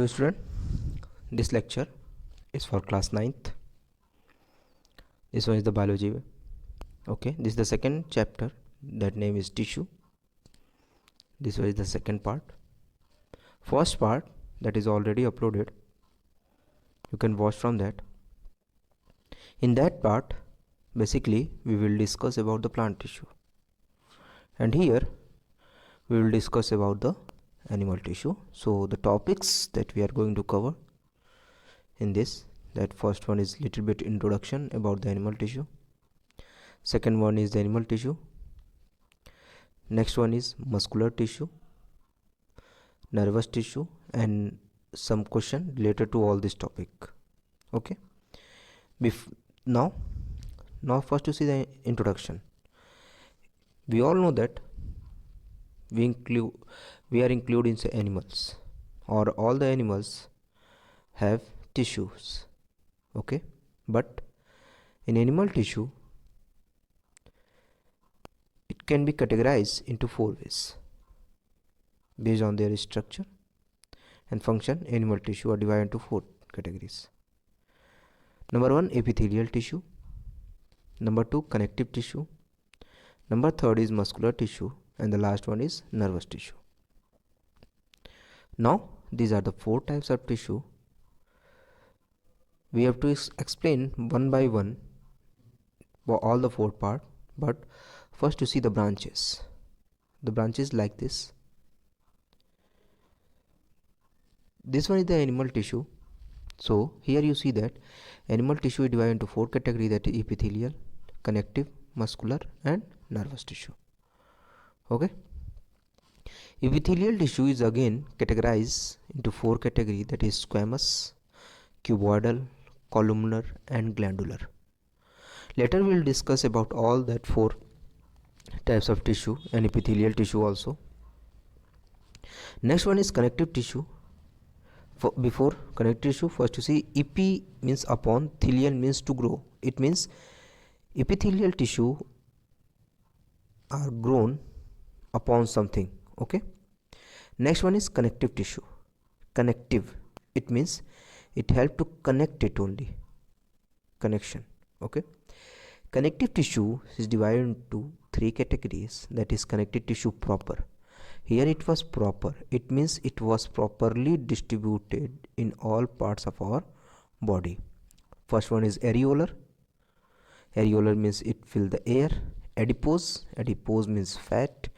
Hello student, this lecture is for class 9th. This one is the biology way. Okay, this is the second chapter, that name is tissue. This one is the second part. First part that is already uploaded, you can watch from that. In that part basically we will discuss about the plant tissue, and here we will discuss about the animal tissue. So the topics that we are going to cover in this, that first one is little bit introduction about the animal tissue, second one is the animal tissue, next one is muscular tissue, nervous tissue, and some question related to all this topic. Okay, now first to see the introduction. We all know that we are including animals, or all the animals have tissues. Okay, but in animal tissue it can be categorized into 4 ways based on their structure and function. Animal tissue are divided into 4 categories. Number 1, epithelial tissue. Number 2, connective tissue. Number 3 is muscular tissue, and the last one is nervous tissue. Now these are the 4 types of tissue. We have to explain one by one for all the 4 parts, but first to see the branches. The branches like this. This one is the animal tissue. So here you see that animal tissue is divided into 4 categories, that is epithelial, connective, muscular, and nervous tissue. Okay, epithelial tissue is again categorized into 4 categories, that is squamous, cuboidal, columnar, and glandular. Later we will discuss about all that 4 types of tissue and epithelial tissue also. Next one is connective tissue. Before connective tissue, first you see epi means upon, thelial means to grow. It means epithelial tissue are grown upon something. Okay, next one is connective tissue. Connective, it means it help to connect it only, connection. Okay, connective tissue is divided into 3 categories, that is connective tissue proper. Here it was proper, it means it was properly distributed in all parts of our body. First one is areolar. Areolar means it fill the air. Adipose, adipose means fat.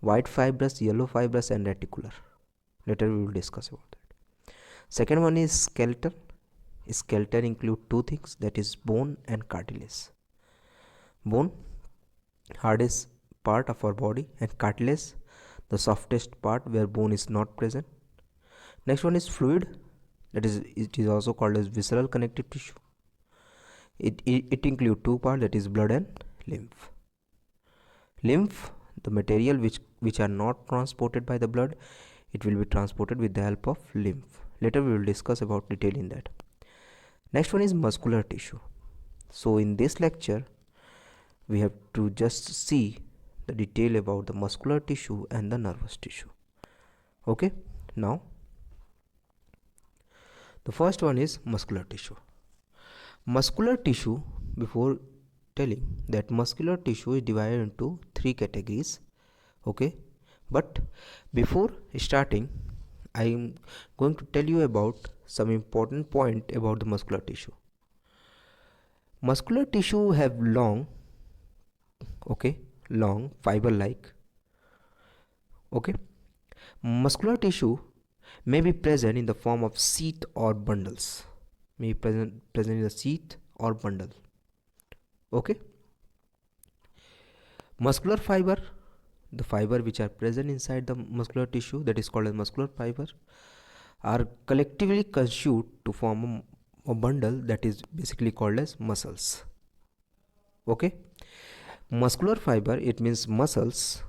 White fibrous, yellow fibrous, and reticular. Later we will discuss about that. Second one is skeletal. Skeletal include 2 things, that is bone and cartilage. Bone, hardest part of our body, and cartilage, the softest part where bone is not present. Next one is fluid, that is, it is also called as visceral connective tissue. It includes 2 parts, that is blood and lymph. Lymph, the material which are not transported by the blood, it will be transported with the help of lymph. Later we will discuss about detail in that. Next one is muscular tissue. So in this lecture we have to just see the detail about the muscular tissue and the nervous tissue. Okay, now the first one is muscular tissue. Muscular tissue, before telling that muscular tissue is divided into 3 categories. Okay, but before starting I am going to tell you about some important point about the muscular tissue. Muscular tissue have long fiber like. Okay, muscular tissue may be present in the form of sheath or bundles, may be present in the sheath or bundle. Okay, muscular fiber, the fiber which are present inside the muscular tissue, that is called as muscular fiber, are collectively constituted to form a bundle, that is basically called as muscles. Okay, muscular fiber, it means muscles,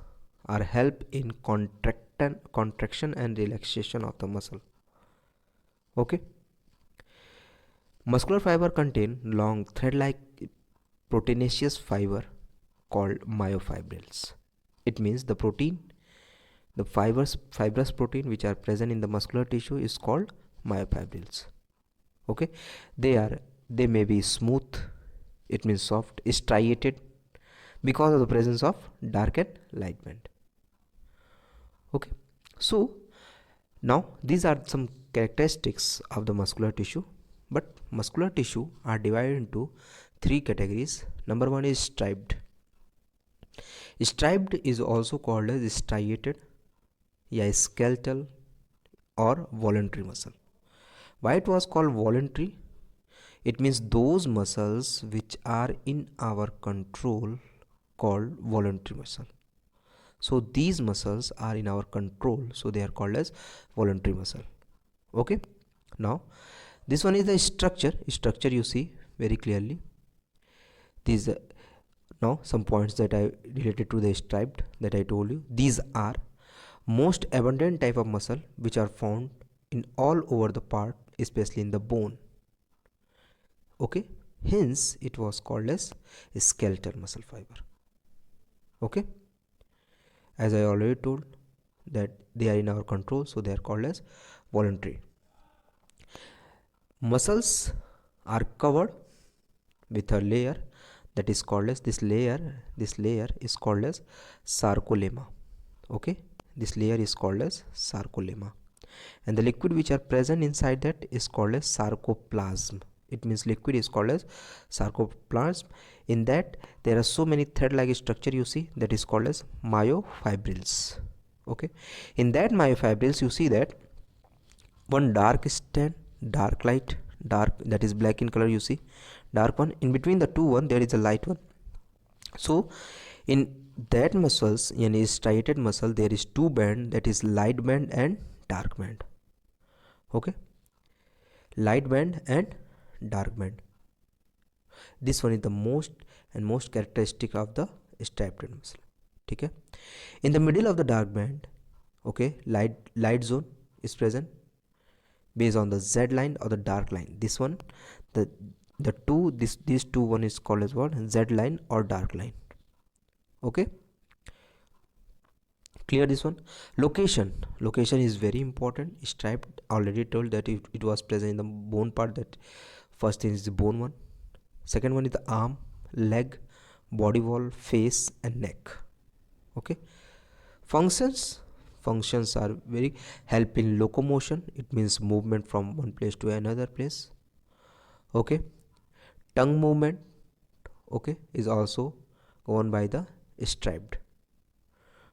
are help in contraction and relaxation of the muscle. Okay, muscular fiber contain long thread-like proteinaceous fiber called myofibrils. It means the protein, the fibrous protein which are present in the muscular tissue is called myofibrils. Okay, they may be smooth, it means soft, striated, because of the presence of dark and light band. Okay, so now these are some characteristics of the muscular tissue. But muscular tissue are divided into three categories. Number one is striped. Striped is also called as striated, yeah, skeletal, or voluntary muscle. Why it was called voluntary? It means those muscles which are in our control called voluntary muscle. So these muscles are in our control, so they are called as voluntary muscle. Okay, now this one is the structure you see very clearly. These now some points that I related to the striped that I told you. These are most abundant type of muscle which are found in all over the part, especially in the bone. Okay, hence it was called as a skeletal muscle fiber. Okay, as I already told that they are in our control, so they are called as voluntary. Muscles are covered with a layer that is called as this layer is called as sarcolemma. Okay, this layer is called as sarcolemma, and the liquid which are present inside that is called as sarcoplasm. It means liquid is called as sarcoplasm. In that there are so many thread like structure you see, that is called as myofibrils. Okay, in that myofibrils you see that one dark strand, dark light, dark, that is black in color, you see dark one, in between the two one there is a light one. So in that muscles, in striated muscle, there is two band, that is light band and dark band. Okay, light band and dark band. This one is the most characteristic of the striped muscle. Okay, in the middle of the dark band, okay, light zone is present based on the Z line or the dark line. This one, these two one is called as what? Z line or dark line. Okay, clear this one. Location is very important. Striped, already told that it was present in the bone part. That first thing is the bone one, second one is the arm, leg, body wall, face and neck. Okay, functions are very help in locomotion. It means movement from one place to another place. Okay, tongue movement, okay, is also governed by the striped.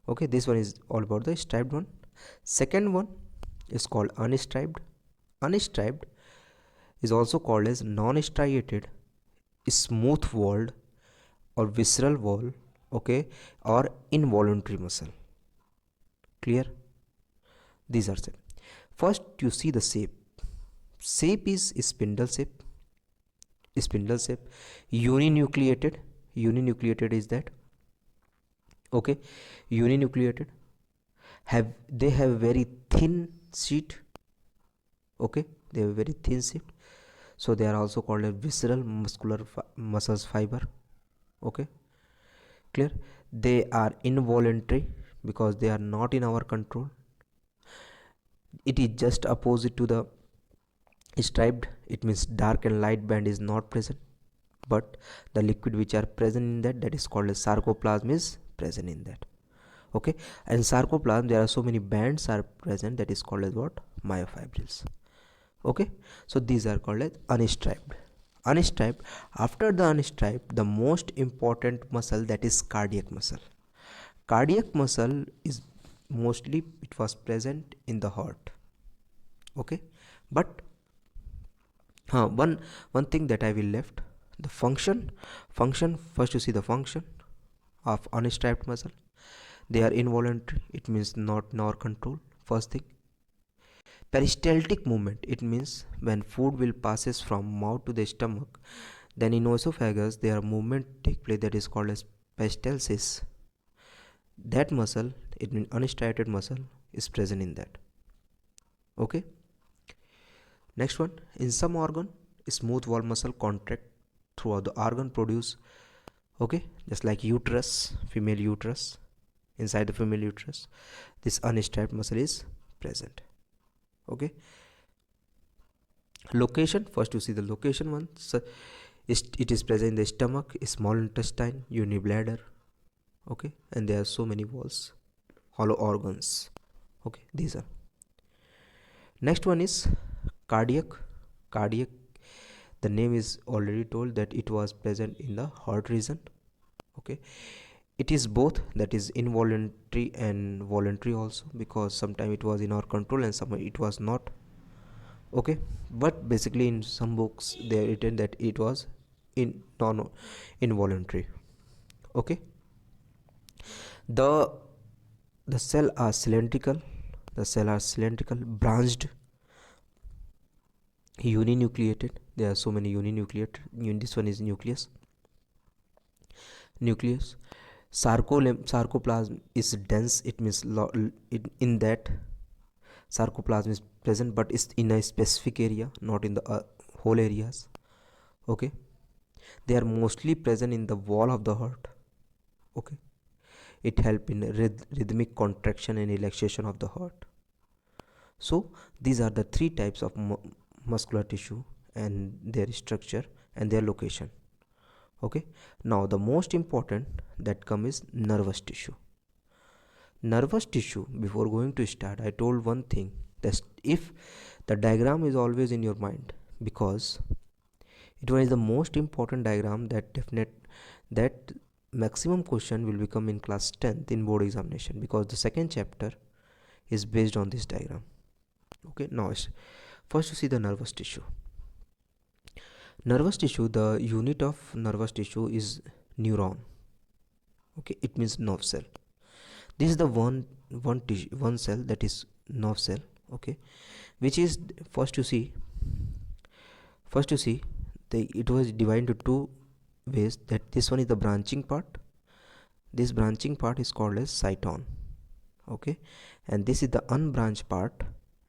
Okay, this one is all about the striped one. Second one is called unstriped. Unstriped is also called as non-striated, smooth walled or visceral wall, okay, or involuntary muscle. Clear? These are same. First you see the shape is spindle shape. Uninucleated is that. Okay, uninucleated, they have very thin sheet. Okay, they have very thin sheet, so they are also called a visceral muscles fiber. Okay, clear? They are involuntary because they are not in our control. It is just opposite to the striped. It means dark and light band is not present, but the liquid which are present in that is called as sarcoplasm is present in that. Okay, and sarcoplasm there are so many bands are present, that is called as what? Myofibrils. Okay, so these are called as unstriped. After the unstriped, the most important muscle, that is cardiac muscle. Cardiac muscle is mostly it was present in the heart. Okay, but one thing that I will left, the function. First you see the function of unstriped muscle. They are involuntary, it means not in our control. First thing, peristaltic movement, it means when food will passes from mouth to the stomach, then in esophagus there are movement take place, that is called as peristalsis. That muscle, it means unstriated muscle, is present in that. Okay, next one, in some organ, smooth wall muscle contract throughout the organ produce. Okay, just like uterus, female uterus, inside the female uterus, this unstriped muscle is present. Okay, Location, first you see the location one. So it is present in the stomach, small intestine, bladder. Okay, and there are so many walls, hollow organs. Okay, these are. Next one is cardiac. Cardiac, the name is already told that it was present in the heart region. Okay, it is both, that is involuntary and voluntary also, because sometimes it was in our control and sometimes it was not. Okay, but basically in some books they are written that it was involuntary. Okay, the the cell are cylindrical, branched, uninucleated. There are so many uninucleated. This one is nucleus. Sarcoplasm is dense, it means in that sarcoplasm is present, but it's in a specific area, not in the whole areas. Okay, they are mostly present in the wall of the heart. Okay, it help in rhythmic contraction and relaxation of the heart. So these are the three types of muscular tissue and their structure and their location. Okay, now the most important that come is nervous tissue. Nervous tissue, before going to start, I told one thing, that if the diagram is always in your mind, because it was the most important diagram, that maximum question will become in class 10th in board examination, because the second chapter is based on this diagram. Okay, now first you see the nervous tissue. Nervous tissue, the unit of nervous tissue is neuron. Okay, it means nerve cell. This is the one cell, that is nerve cell. Okay, which is first you see it was divided into two ways, that this one is the branching part. This branching part is called as cyton. Okay, and this is the unbranched part,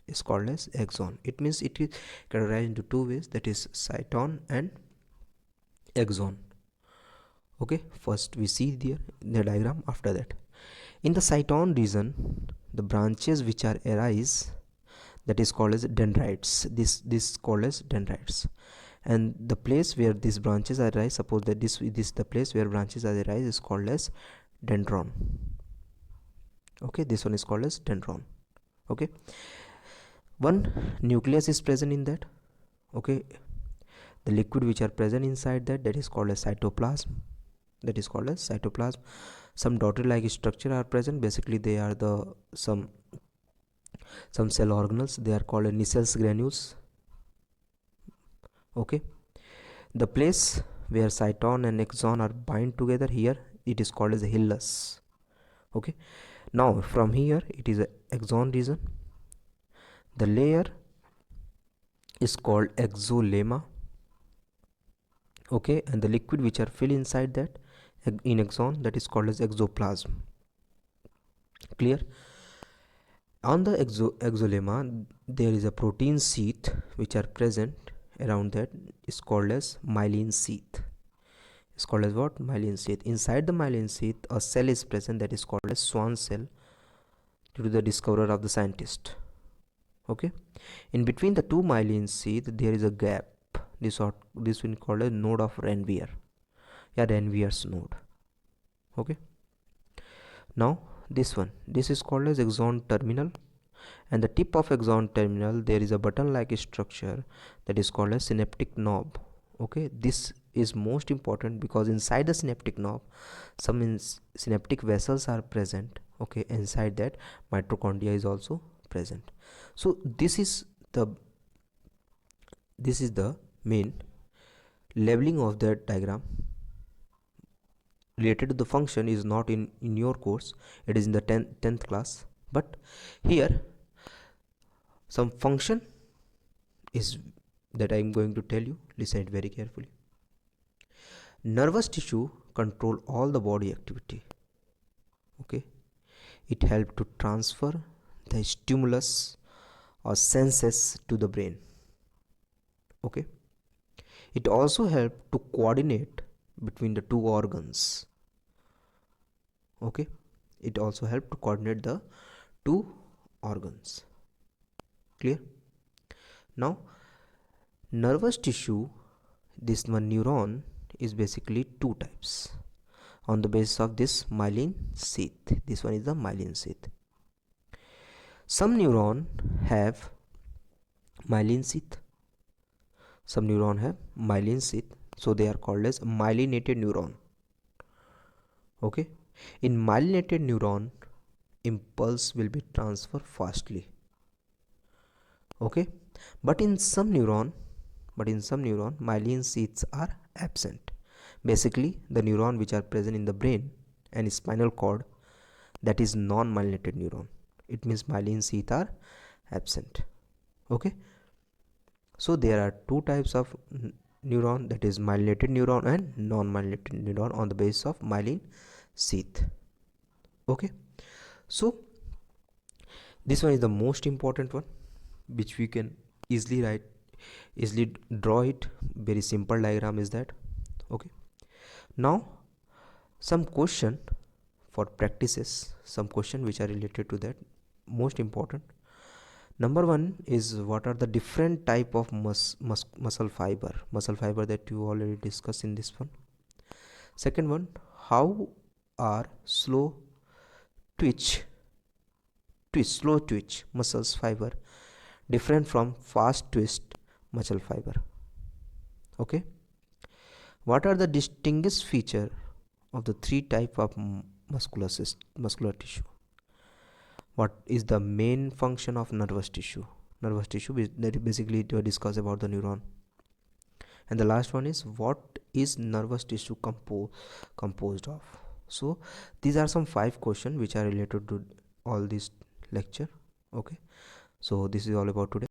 is called as axon. It means it is categorized into two ways, that is cyton and axon. Okay, first we see the diagram. After that, in the cyton region, the branches which are arise, that is called as dendrites. This is called as dendrites, and the place where these branches arise, suppose that this the place where branches arise, is called as dendron. Okay, this one is called as dendron. Okay, one nucleus is present in that. Okay, the liquid which are present inside that is called as cytoplasm. Some dotted like structure are present. Basically they are the some cell organelles, they are called as Nissel's granules. Okay, the place where cyton and axon are bind together, here it is called as a hilus. Okay, now from here it is a axon region. The layer is called exolemma. Okay, and the liquid which are filled inside that in axon, that is called as exoplasm. Clear? On the exolemma there is a protein sheath which are present around, that is called as myelin sheath. It's called as what? Myelin sheath. Inside the myelin sheath a cell is present, that is called as Schwann cell, due to the discoverer of the scientist. Okay, in between the two myelin sheath there is a gap. This we call a node of Ranvier. Ranvier's node. Okay, now this is called as axon terminal, and the tip of axon terminal there is a button like structure, that is called as synaptic knob. Okay, this is most important, because inside the synaptic knob some synaptic vessels are present. Okay, inside that mitochondria is also present. So this is the main labeling of that diagram. Related to the function is not in your course, it is in the 10th class, but here some function is that I am going to tell you. Listen it very carefully. Nervous tissue control all the body activity. Okay, it helps to transfer the stimulus or senses to the brain. Okay, it also helps to coordinate between the two organs. Okay, it also helps to coordinate the two organs. Clear? Now Nervous tissue, this one neuron is basically two types on the basis of this myelin sheath. This one is the myelin sheath. Some neuron have myelin sheath, some neuron have myelin sheath, so they are called as myelinated neuron. Okay, in myelinated neuron, impulse will be transferred fastly. Okay, but in some neuron myelin sheaths are absent. Basically, the neuron which are present in the brain and spinal cord, that is non-myelinated neuron. It means myelin sheaths are absent. Okay, so there are two types of neuron, that is myelinated neuron and non-myelinated neuron on the basis of myelin sheath. Okay, so this one is the most important one, which we can easily draw it. Very simple diagram is that. Okay, now some question for practices, some question which are related to that, most important. Number one is, what are the different type of muscle fiber that you already discussed in this one. Second one, how are slow twitch muscles fiber different from fast twist muscle fiber. Okay, what are the distinguished feature of the three type of muscular tissue? What is the main function of nervous tissue? That basically to discuss about the neuron. And the last one is, what is nervous tissue composed of? So these are some 5 questions which are related to all this lecture. Okay, so this is all about today.